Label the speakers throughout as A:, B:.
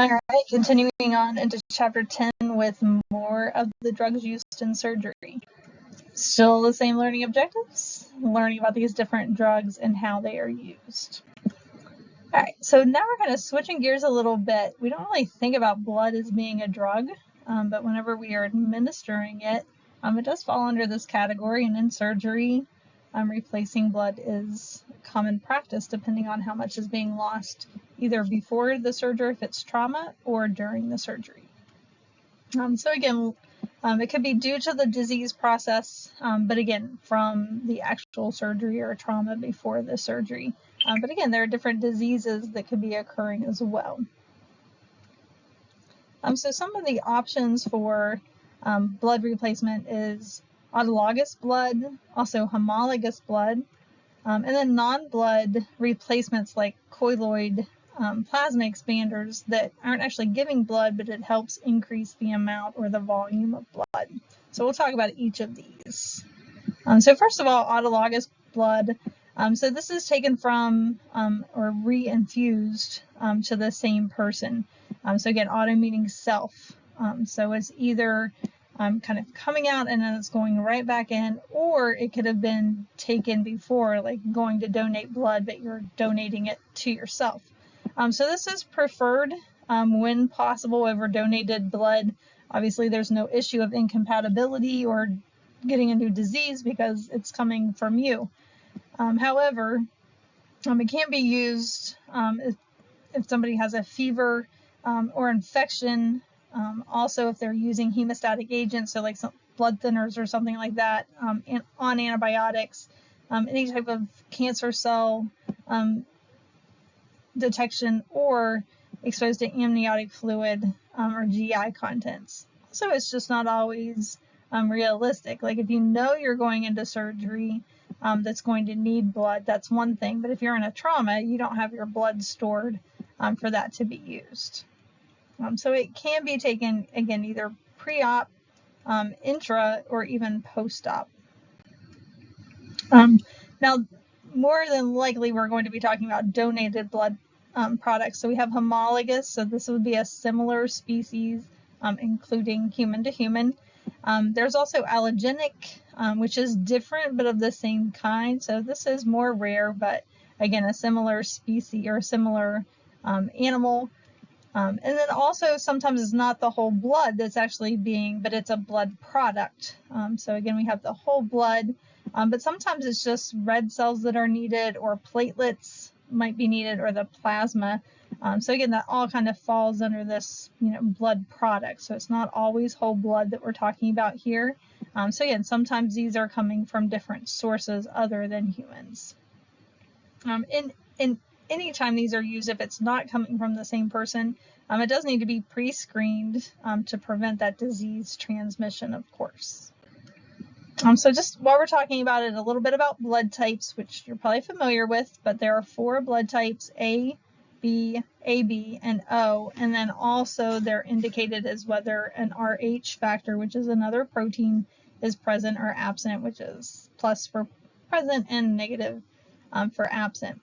A: All right, continuing on into chapter 10 with more of the drugs used in surgery. Still the same learning objectives, learning about these different drugs and how they are used. All right, so now we're kind of switching gears a little bit. We don't really think about blood as being a drug, but whenever we are administering it, it does fall under this category, and in surgery, replacing blood is common practice depending on how much is being lost either before the surgery if it's trauma or during the surgery. So again, it could be due to the disease process, but again, from the actual surgery or trauma before the surgery. But again, there are different diseases that could be occurring as well. So some of the options for blood replacement is autologous blood, also homologous blood, and then non-blood replacements like colloid plasma expanders that aren't actually giving blood, but it helps increase the amount or the volume of blood. So we'll talk about each of these. So first of all, autologous blood. So this is taken from or reinfused to the same person. So again, auto meaning self. So it's either kind of coming out and then it's going right back in, or it could have been taken before, like going to donate blood, but you're donating it to yourself. So this is preferred when possible over donated blood. Obviously, there's no issue of incompatibility or getting a new disease because it's coming from you. However, it can be used if somebody has a fever or infection. Also, if they're using hemostatic agents, so like some blood thinners or something like that, and on antibiotics, any type of cancer cell detection, or exposed to amniotic fluid or GI contents. So it's just not always realistic. Like if you know you're going into surgery that's going to need blood, that's one thing. But if you're in a trauma, you don't have your blood stored for that to be used. So it can be taken, again, either pre-op, intra, or even post-op. Now, more than likely, we're going to be talking about donated blood products. So we have homologous, so this would be a similar species, including human to human. There's also allogenic, which is different but of the same kind. So this is more rare, but again, a similar species or a similar animal. And then also sometimes it's not the whole blood that's actually but it's a blood product. So again, we have the whole blood, but sometimes it's just red cells that are needed, or platelets might be needed, or the plasma. So again, that all kind of falls under this, blood product. So it's not always whole blood that we're talking about here. So again, sometimes these are coming from different sources other than humans. In anytime these are used, if it's not coming from the same person, it does need to be pre-screened to prevent that disease transmission, of course. So just while we're talking about it, a little bit about blood types, which you're probably familiar with, but there are 4 blood types: A, B, AB, and O, and then also they're indicated as whether an RH factor, which is another protein, is present or absent, which is plus for present and negative for absent.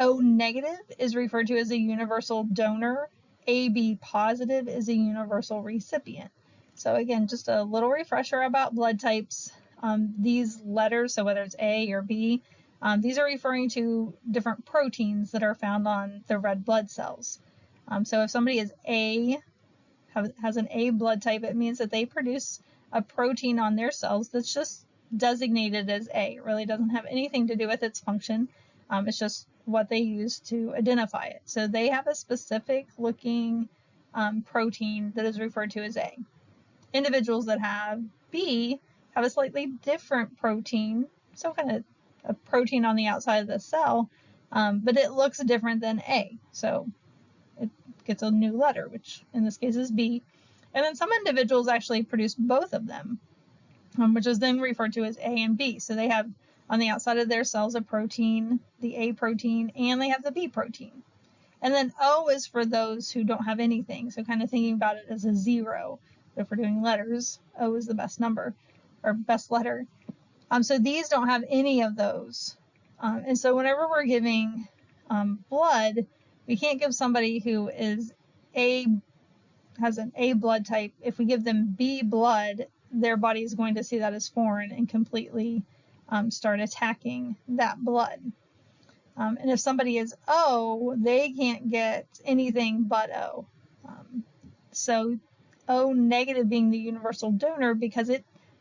A: O negative is referred to as a universal donor. AB positive is a universal recipient. So again, just a little refresher about blood types. These letters, so whether it's A or B, these are referring to different proteins that are found on the red blood cells. So if somebody is has an A blood type, it means that they produce a protein on their cells that's just designated as A. It really doesn't have anything to do with its function. It's just what they use to identify it. So they have a specific looking protein that is referred to as A. Individuals that have B have a slightly different protein, so kind of a protein on the outside of the cell, but it looks different than A. So it gets a new letter, which in this case is B. And then some individuals actually produce both of them, which is then referred to as A and B. So they have on the outside of their cells a protein, the A protein, and they have the B protein. And then O is for those who don't have anything. So kind of thinking about it as a 0. If we're doing letters, O is the best number or best letter. So these don't have any of those. And so whenever we're giving blood, We can't give somebody who is has an A blood type, if we give them B blood, their body is going to see that as foreign and completely start attacking that blood. And if somebody is O, they can't get anything but O. So O negative being the universal donor, because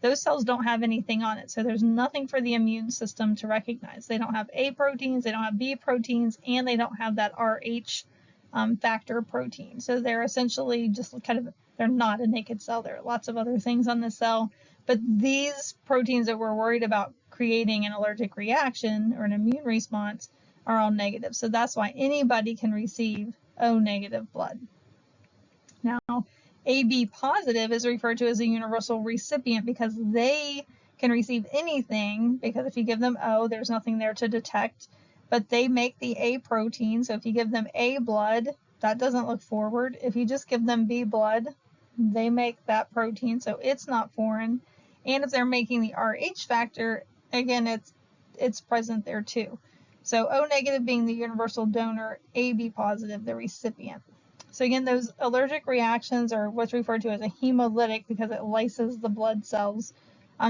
A: those cells don't have anything on it. So there's nothing for the immune system to recognize. They don't have A proteins, they don't have B proteins, and they don't have that Rh factor protein. So they're essentially just they're not a naked cell. There are lots of other things on the cell, but these proteins that we're worried about creating an allergic reaction or an immune response are all negative. So that's why anybody can receive O negative blood. Now, AB positive is referred to as a universal recipient because they can receive anything, because if you give them O, there's nothing there to detect, but they make the A protein. So if you give them A blood, that doesn't look forward. If you just give them B blood, they make that protein, so it's not foreign. And if they're making the Rh factor, again, it's present there too. So O negative being the universal donor, AB positive the recipient. So again, those allergic reactions are what's referred to as a hemolytic because it lyses the blood cells.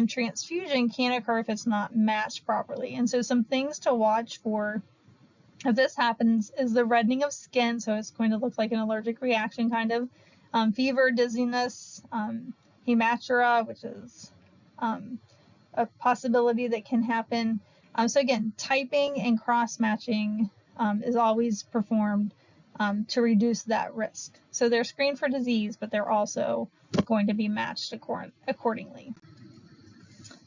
A: Transfusion can occur if it's not matched properly. And so some things to watch for if this happens is the reddening of skin. So it's going to look like an allergic reaction kind of. Fever, dizziness, hematura, which is a possibility that can happen. So again, typing and cross-matching is always performed to reduce that risk. So they're screened for disease, but they're also going to be matched accordingly.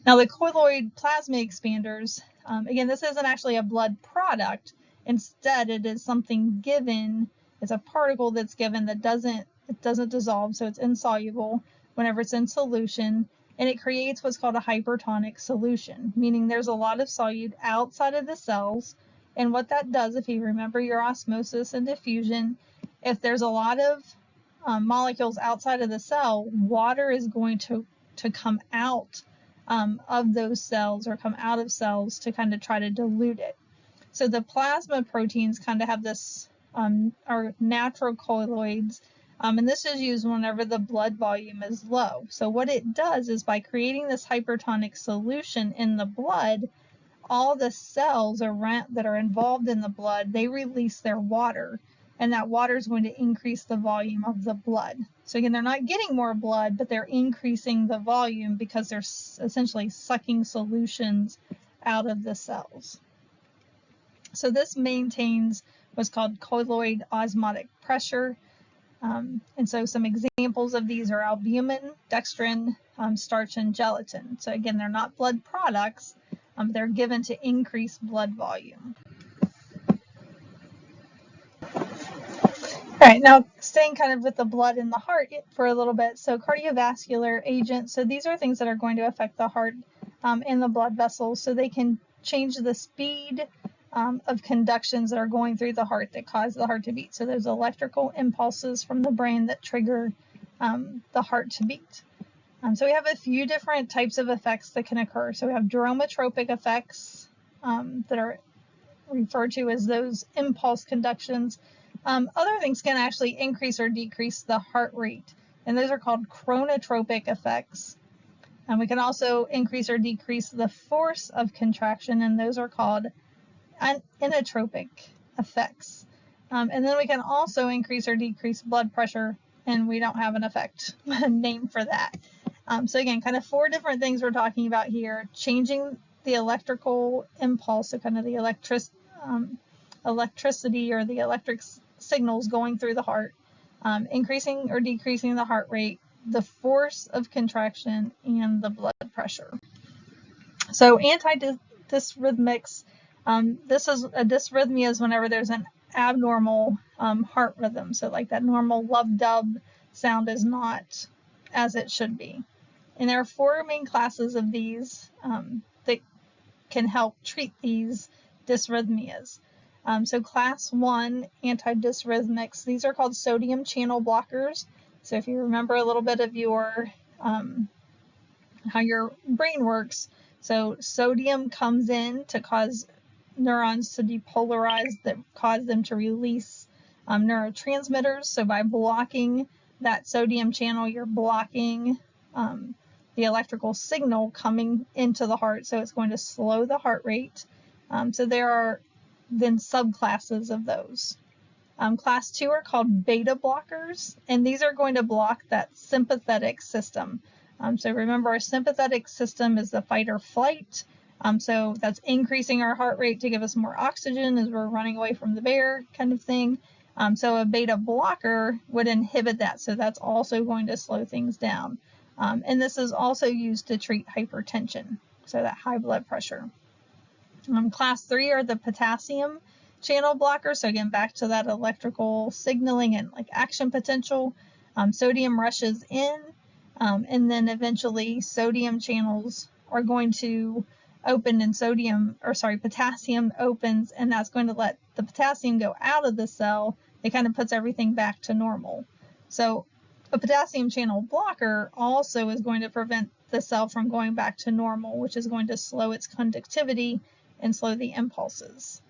A: Now the colloid plasma expanders, again, this isn't actually a blood product. Instead, it is something given. It's a particle that's given that doesn't dissolve, so it's insoluble whenever it's in solution, and it creates what's called a hypertonic solution, meaning there's a lot of solute outside of the cells. And what that does, if you remember your osmosis and diffusion, if there's a lot of molecules outside of the cell, water is going to come out of those cells or come out of cells to kind of try to dilute it. So the plasma proteins kind of have this, are natural colloids, and this is used whenever the blood volume is low. So what it does is by creating this hypertonic solution in the blood, all the cells that are involved in the blood, they release their water, and that water is going to increase the volume of the blood. So again, they're not getting more blood, but they're increasing the volume because they're essentially sucking solutions out of the cells. So this maintains what's called colloid osmotic pressure. And so some examples of these are albumin, dextrin, starch, and gelatin. So again, they're not blood products. They're given to increase blood volume. All right, now staying kind of with the blood and the heart for a little bit. So cardiovascular agents, so these are things that are going to affect the heart and the blood vessels. So they can change the speed of conductions that are going through the heart that cause the heart to beat. So there's electrical impulses from the brain that trigger the heart to beat. So we have a few different types of effects that can occur. So we have dromotropic effects that are referred to as those impulse conductions. Other things can actually increase or decrease the heart rate, and those are called chronotropic effects. And we can also increase or decrease the force of contraction, and those are called inotropic effects. And then we can also increase or decrease blood pressure, and we don't have an effect name for that. So again, kind of four different things we're talking about here: changing the electrical impulse, so kind of the electricity or the electric signals going through the heart, increasing or decreasing the heart rate, the force of contraction, and the blood pressure. So antidysrhythmics, this is a dysrhythmia is whenever there's an abnormal heart rhythm. So like that normal love-dub sound is not as it should be. And there are four main classes of these that can help treat these dysrhythmias. So class 1 antidysrhythmics, these are called sodium channel blockers. So if you remember a little bit of your how your brain works, so sodium comes in to cause neurons to depolarize that cause them to release neurotransmitters. So by blocking that sodium channel, you're blocking the electrical signal coming into the heart. So it's going to slow the heart rate. So there are then subclasses of those. Class 2 are called beta blockers, and these are going to block that sympathetic system. So remember, our sympathetic system is the fight or flight. So that's increasing our heart rate to give us more oxygen as we're running away from the bear kind of thing. So a beta blocker would inhibit that. So that's also going to slow things down. And this is also used to treat hypertension, so that high blood pressure. Class 3 are the potassium channel blockers. So again, back to that electrical signaling and like action potential. Sodium rushes in, and then eventually sodium channels are going to open, and potassium opens, and that's going to let the potassium go out of the cell. It kind of puts everything back to normal. So a potassium channel blocker also is going to prevent the cell from going back to normal, which is going to slow its conductivity and slow the impulses.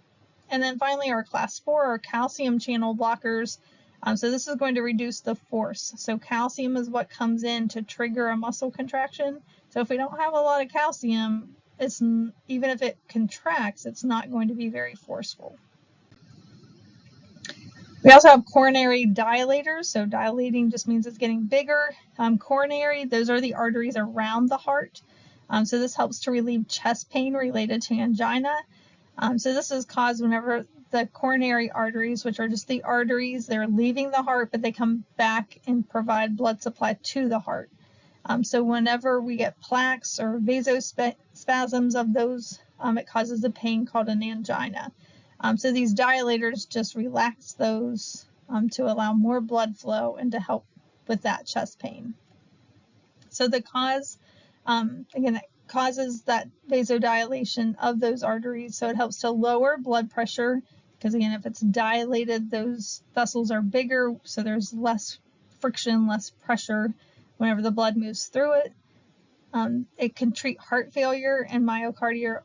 A: And then finally, our class 4 are calcium channel blockers. So this is going to reduce the force. So calcium is what comes in to trigger a muscle contraction. So if we don't have a lot of calcium, even if it contracts, it's not going to be very forceful. We also have coronary dilators. So dilating just means it's getting bigger. Coronary, those are the arteries around the heart. So this helps to relieve chest pain related to angina. So this is caused whenever the coronary arteries, which are just the arteries, they're leaving the heart, but they come back and provide blood supply to the heart. So whenever we get plaques or vasospasms of those, it causes a pain called an angina. So these dilators just relax those to allow more blood flow and to help with that chest pain. So the cause, again, it causes that vasodilation of those arteries. So it helps to lower blood pressure because, again, if it's dilated, those vessels are bigger, so there's less friction, less pressure whenever the blood moves through it. It can treat heart failure and myocardial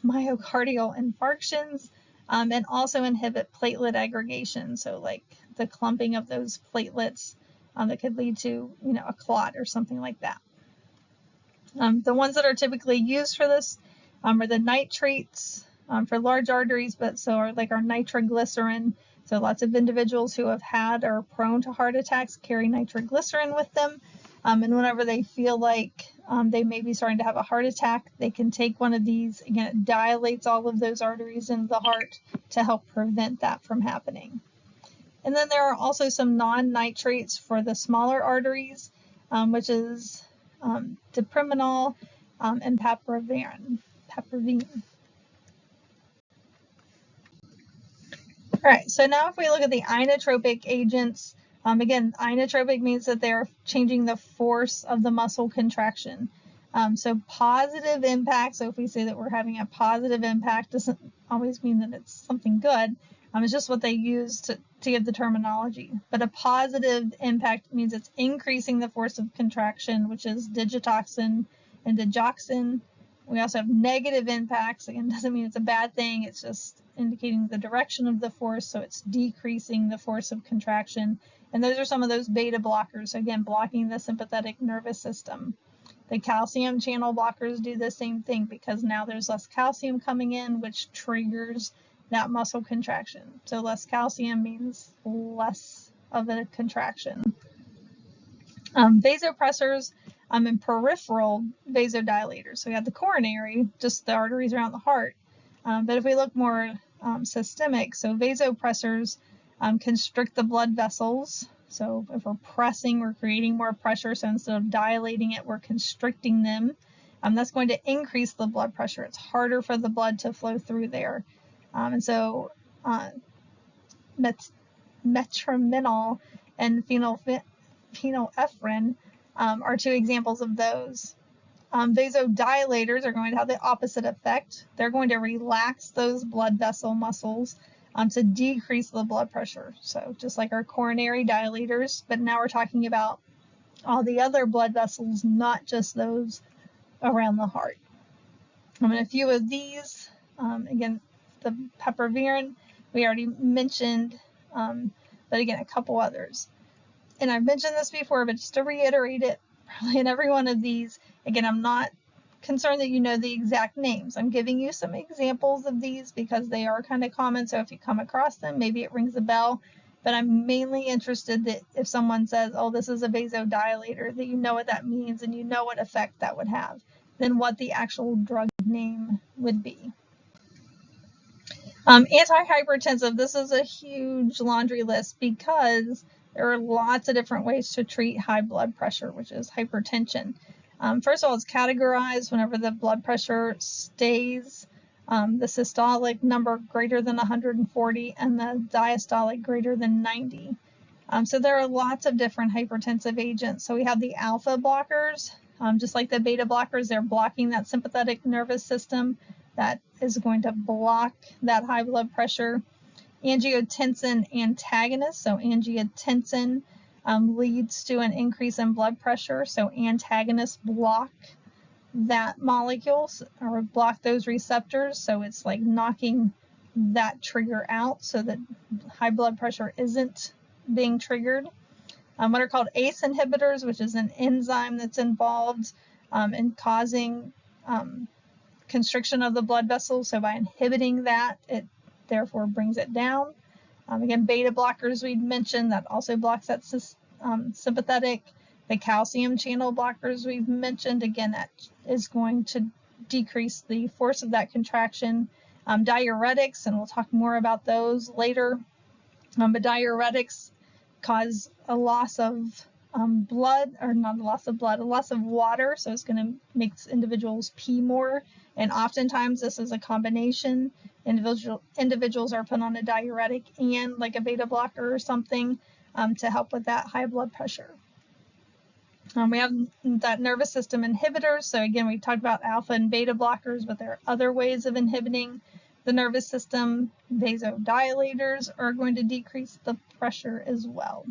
A: infarctions, and also inhibit platelet aggregation. So like the clumping of those platelets that could lead to, a clot or something like that. The ones that are typically used for this are the nitrates for large arteries, but so are like our nitroglycerin. So lots of individuals who have had or are prone to heart attacks carry nitroglycerin with them. And whenever they feel like they may be starting to have a heart attack, they can take one of these. Again, it dilates all of those arteries in the heart to help prevent that from happening. And then there are also some non-nitrates for the smaller arteries, which is depriminol and pipervine. All right, so now if we look at the inotropic agents, again, inotropic means that they're changing the force of the muscle contraction. So positive impact, so if we say that we're having a positive impact, doesn't always mean that it's something good. It's just what they use to give the terminology. But a positive impact means it's increasing the force of contraction, which is digitoxin and digoxin. We also have negative impacts. Again, doesn't mean it's a bad thing. It's just indicating the direction of the force, so it's decreasing the force of contraction. And those are some of those beta blockers, so again, blocking the sympathetic nervous system. The calcium channel blockers do the same thing because now there's less calcium coming in, which triggers that muscle contraction. So less calcium means less of a contraction. Vasopressors and peripheral vasodilators. So we have the coronary, just the arteries around the heart. But if we look more systemic, so vasopressors constrict the blood vessels. So if we're pressing, we're creating more pressure. So instead of dilating it, we're constricting them. That's going to increase the blood pressure. It's harder for the blood to flow through there. And so metrominol and phenylephrine are two examples of those. Vasodilators are going to have the opposite effect. They're going to relax those blood vessel muscles to decrease the blood pressure. So just like our coronary dilators, but now we're talking about all the other blood vessels, not just those around the heart. And a few of these, again, the pipervirin, we already mentioned but again, a couple others. And I've mentioned this before, but just to reiterate it, probably in every one of these, again, I'm not concerned that you know the exact names. I'm giving you some examples of these because they are kind of common. So if you come across them, maybe it rings a bell. But I'm mainly interested that if someone says, oh, this is a vasodilator, that you know what that means and you know what effect that would have, than what the actual drug name would be. Antihypertensive, this is a huge laundry list because there are lots of different ways to treat high blood pressure, which is hypertension. First of all, it's categorized whenever the blood pressure stays the systolic number greater than 140 and the diastolic greater than 90. So there are lots of different hypertensive agents. So we have the alpha blockers, just like the beta blockers, they're blocking that sympathetic nervous system that is going to block that high blood pressure. Angiotensin antagonists, so angiotensin leads to an increase in blood pressure, so antagonists block that molecule or block those receptors, so it's like knocking that trigger out so that high blood pressure isn't being triggered. What are called ACE inhibitors, which is an enzyme that's involved in causing constriction of the blood vessels, so by inhibiting that, it therefore brings it down. Again, beta blockers we'd mentioned, that also blocks that sympathetic. The calcium channel blockers we've mentioned, again, that is going to decrease the force of that contraction. Diuretics, and we'll talk more about those later, but diuretics cause a loss of blood, or not a loss of blood, a loss of water, so it's going to make individuals pee more, and oftentimes this is a combination. Individuals are put on a diuretic and like a beta blocker or something to help with that high blood pressure. We have that nervous system inhibitors, so again, we talked about alpha and beta blockers, but there are other ways of inhibiting the nervous system. Vasodilators are going to decrease the pressure as well.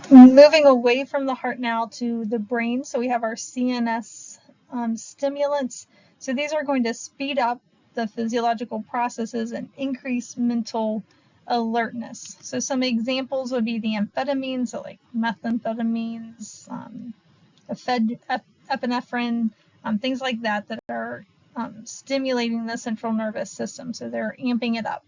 A: Moving away from the heart now to the brain, so we have our CNS stimulants. So these are going to speed up the physiological processes and increase mental alertness. So some examples would be the amphetamines, so like methamphetamines, epinephrine, things like that that are stimulating the central nervous system, so they're amping it up.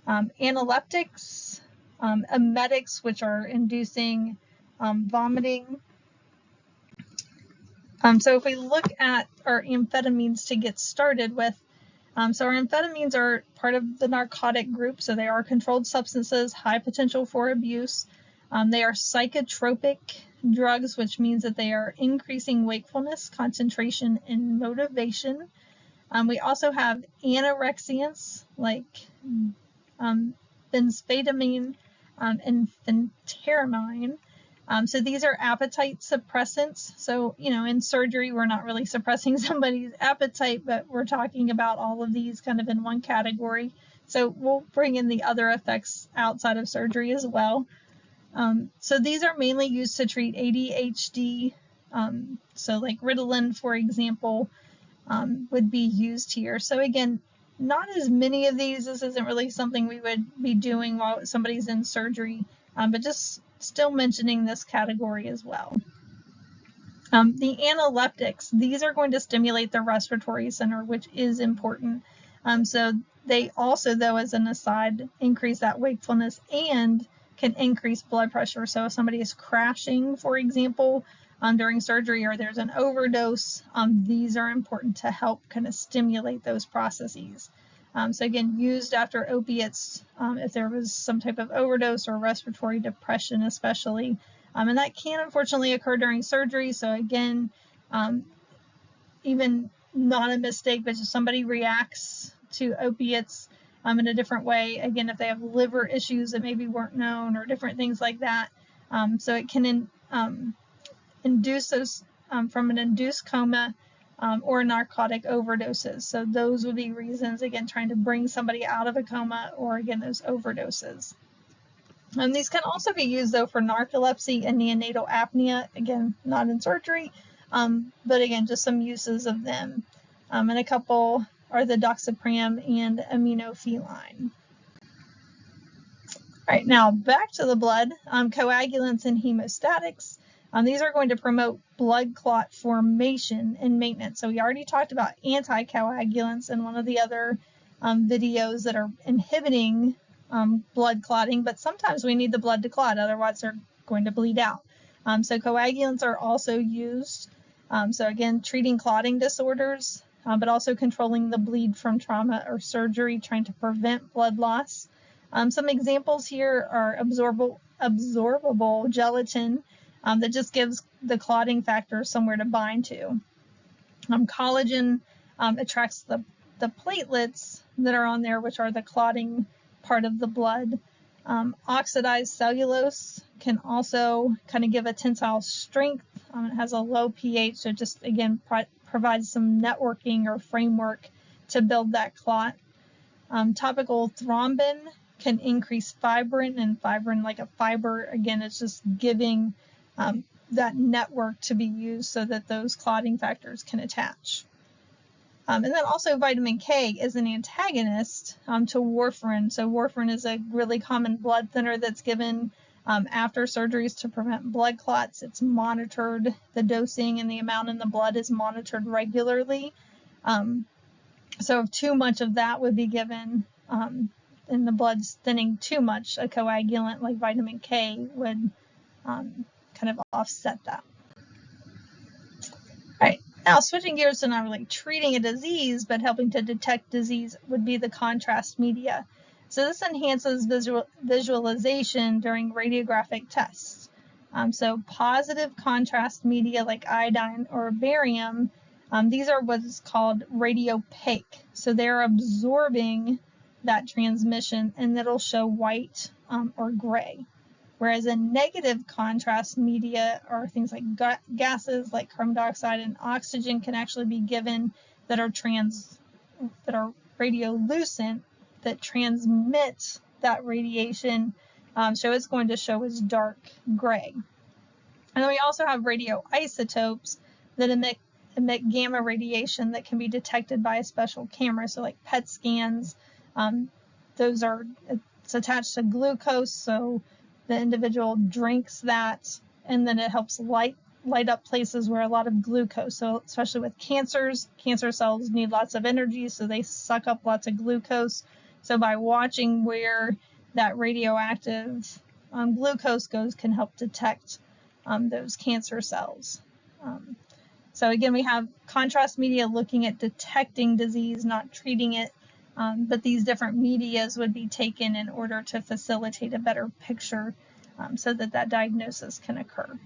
A: Analeptics, emetics, which are inducing vomiting. So if we look at our amphetamines to get started with, so our amphetamines are part of the narcotic group, so they are controlled substances, high potential for abuse. They are psychotropic drugs, which means that they are increasing wakefulness, concentration, and motivation. We also have anorexiants like bensphatamine and phentermine. So these are appetite suppressants. So, in surgery, we're not really suppressing somebody's appetite, but we're talking about all of these kind of in one category. So we'll bring in the other effects outside of surgery as well. So these are mainly used to treat ADHD. So like Ritalin, for example, would be used here. So again, not as many of these. This isn't really something we would be doing while somebody's in surgery, but just still mentioning this category as well. The analeptics, these are going to stimulate the respiratory center, which is important. So they also, though, as an aside, increase that wakefulness and can increase blood pressure. So if somebody is crashing, for example, during surgery, or there's an overdose, these are important to help kind of stimulate those processes. So again, used after opiates, if there was some type of overdose or respiratory depression especially, and that can unfortunately occur during surgery. So again, even not a mistake, but if somebody reacts to opiates in a different way, again, if they have liver issues that maybe weren't known or different things like that, so it can induce those from an induced coma or narcotic overdoses. So those would be reasons, again, trying to bring somebody out of a coma, or again, those overdoses. These can also be used, though, for narcolepsy and neonatal apnea, again, not in surgery, but again, just some uses of them. And a couple are the doxapram and aminopheline. All right, now back to the blood. Coagulants and hemostatics. These are going to promote blood clot formation and maintenance. So we already talked about anticoagulants in one of the other videos that are inhibiting blood clotting, but sometimes we need the blood to clot, otherwise they're going to bleed out. So coagulants are also used. So again, treating clotting disorders, but also controlling the bleed from trauma or surgery, trying to prevent blood loss. Some examples here are absorbable gelatin that just gives the clotting factor somewhere to bind to. Collagen attracts the platelets that are on there, which are the clotting part of the blood. Oxidized cellulose can also kind of give a tensile strength. It has a low pH, so just again provides some networking or framework to build that clot. Topical thrombin can increase fibrin, and fibrin, like a fiber, again, it's just giving that network to be used so that those clotting factors can attach. And then also vitamin K is an antagonist to warfarin. So warfarin is a really common blood thinner that's given after surgeries to prevent blood clots. It's monitored, the dosing and the amount in the blood is monitored regularly. So if too much of that would be given and the blood's thinning too much, a coagulant like vitamin K would kind of offset that. All right, now switching gears to not really treating a disease, but helping to detect disease would be the contrast media. So this enhances visualization during radiographic tests. So positive contrast media like iodine or barium, these are what's called radiopaque. So they're absorbing that transmission and it'll show white or gray. Whereas a negative contrast media are things like gases like carbon dioxide and oxygen can actually be given that are radiolucent, that transmit that radiation, so it's going to show as dark gray. And then we also have radioisotopes that emit gamma radiation that can be detected by a special camera, so like PET scans. It's attached to glucose, so the individual drinks that, and then it helps light up places where a lot of glucose. So especially with cancers, cancer cells need lots of energy, so they suck up lots of glucose. So by watching where that radioactive glucose goes can help detect those cancer cells. So again, we have contrast media looking at detecting disease, not treating it. But these different medias would be taken in order to facilitate a better picture so that diagnosis can occur.